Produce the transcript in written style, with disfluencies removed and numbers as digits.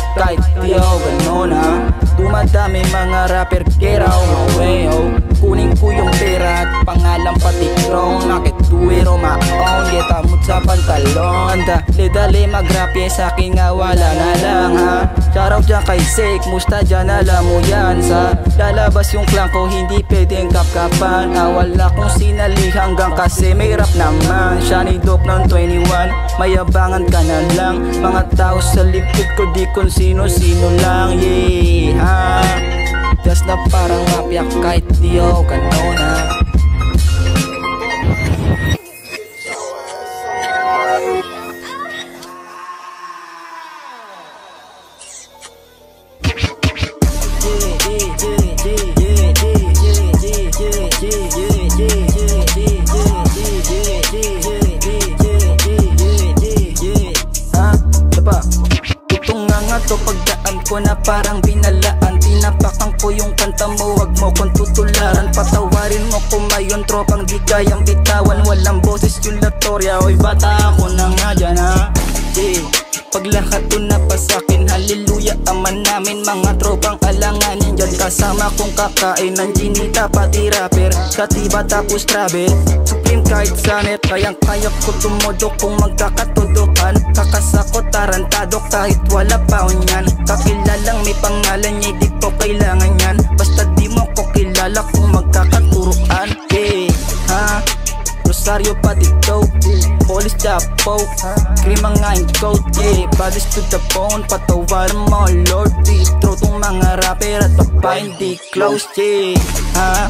mapiyak kahit di ako ganon ha. Dumadami mga rapper, get out my way oh. Kunin ko yung pera at pangalan pati krong. Nakit tuwero maon, yetamot sa pantalon. Dali mag-rap sa'kin nga wala na lang ha. Shoutout dyan kay Sake, musta dyan alam mo yan. Sa lalabas yung clan ko hindi pwedeng kapkapan. Wala kong sinali hanggang kasi may rap naman. Siya ni Dope ng 21, mayabangan ka na lang. Mga tao sa likod ko di kung sino-sino lang. Yeah ha. Just na parang mapiyak kahit di ako ganon ha. To pagdaan ko na parang binalaan. Tinapakan ko yung kanta mo, wag mo kong tutularan. Patawarin mo kung mayon tropang di kayang bitawan. Walang boses yung latorya, oy bata ako na nga dyan ha. Yeah. Pag lahat na pa sa'kin, hallelujah aman namin. Mga tropang alanganin dyan kasama kong kakain ng ginita pati rapper. Katiba tapos travel, supreme kahit sanet. Kayang-kaya ko tumodok kung magkakatodokan. Kakasako tarantado kahit wala pa yan. Kakilalang may pangalan niya, di ko kailangan yan. Basta di mo ko kilala kung magkakaturuan. Yeah, ha? Rosario pati dope, police japo, cream ang aking coat, yeah. Bodies to the bone, patawaran mo Lord. Di throw tong mga rapper at papain di close, yeah, ha?